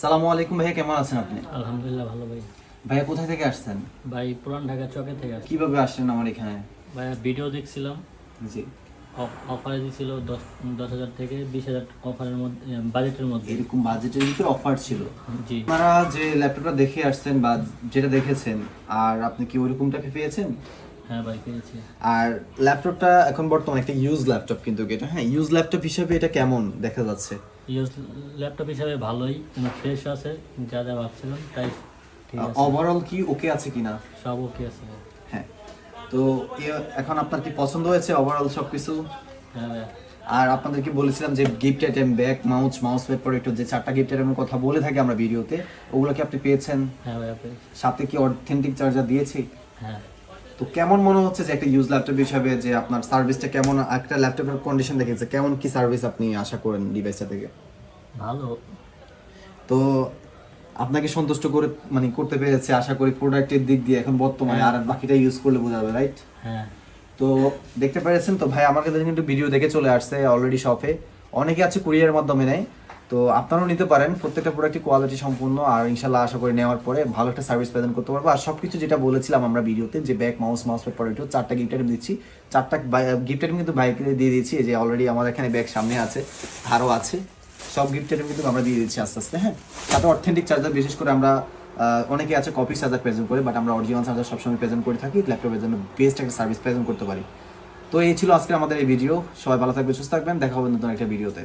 সালামু আলাইকুম ভাইয়া, কেমন আছেন আপনি? আলহামদুলিল্লাহ ভালো ভাই। ভাইয়া কোথায় থেকে আসছেন? ভাই পুরান ঢাকা চকে থেকে আসছি। কিভাবে আসলেন আমার এখানে? ভাইয়া ভিডিও দেখছিলাম, জি। অফারে দিছিল 10,000 থেকে 20,000 অফারের মধ্যে, বাজেটের মধ্যে। এরকম বাজেটের ভিতরে অফার ছিল। জি আপনারা যে ল্যাপটপটা দেখে আসছেন বা যেটা দেখেছেন, আর আপনি কি ওইরকমটা পেয়েছেন? হ্যাঁ ভাই পেয়েছি। আর ল্যাপটপটা এখন বর্তমানে একটা ইউজ ল্যাপটপ, কিন্তু এটা ইউজ ল্যাপটপ হিসেবে এটা কেমন দেখা যাচ্ছে? ইউজ ল্যাপটপ হিসাবে ভালোই, ফ্রেশ আছে, যা যা ভাবছিলাম তাই ঠিক আছে। ওভারঅল কি ওকে আছে কিনা? সব ওকে আছে। হ্যাঁ। তো এখন আপনার কি পছন্দ হয়েছে ওভারঅল সবকিছু? হ্যাঁ ভাইয়া। আর আপনাদেরকে বলেছিলাম যে gift item, bag, mouse pad, protector, যে 4টা গিফট আইটেমের কথা বলে থাকি আমরা ভিডিওতে, ওগুলো কি আপনি পেয়েছেন? হ্যাঁ ভাইয়া পেয়েছি। সাথে কি অথেন্টিক চার্জার দিয়েছি? হ্যাঁ তো কেমন মনে হচ্ছে যে একটা ইউজ ল্যাপটপ হিসাবে যে আপনার সার্ভিসটা কেমন? একটা ল্যাপটপের কন্ডিশন দেখেছে, কেমন কি সার্ভিস আপনি আশা করেন ডিভাইসটা থেকে? ভালো। তো আপনাকে সন্তুষ্ট করে মানে করতে পেরেছে আশা করি প্রোডাক্টের দিক দিয়ে এখন বর্তমানে, আর বাকিটা ইউজ করলে বোঝা যাবে, রাইট? হ্যাঁ তো দেখতে পেরেছেন তো ভাই, আমার কাছে কিন্তু ভিডিও দেখে চলে আসছে অলরেডি শপে। অনেকে আছে কুরিয়ারের মাধ্যমে নেয়, তো আপনারাও নিতে পারেন। প্রত্যেকটা প্রোডাক্টই কোয়ালিটি সম্পূর্ণ, আর ইনশাল্লাহ আশা করি নেওয়ার পরে ভালো একটা সার্ভিস প্রদান করতে পারবো। আর সবকিছু যেটা বলেছিলাম আমরা ভিডিওতে, যে ব্যাগ, মাউস প্যাড, প্রোডাক্ট, 4টা গিফট আইটেম দিচ্ছি। 4টা গিফট আইটেম কিন্তু বাইকে দিয়ে দিয়েছি, এই যে অলরেডি আমাদের এখানে ব্যাগ সামনে আছে, আরও আছে। সব গিফট আইটেম কিন্তু আমরা দিয়ে দিচ্ছি আস্তে আস্তে। হ্যাঁ, সাথে অথেন্টিক চার্জার, বিশেষ করে আমরা অনেকে আছে কপি চার্জার প্রেজেন্ট করে, বাট আমরা অরিজিনাল চার্জার সবসময় প্রেজেন্ট করে থাকি, ল্যাপটপের জন্য বেস্ট একটা সার্ভিস প্রেজেন্ট করতে পারি। তো এই ছিল আজকে আমাদের এই ভিডিও। সবাই ভালো থাকবেন, সুস্থ থাকবেন, দেখা হবে নতুন একটা ভিডিওতে।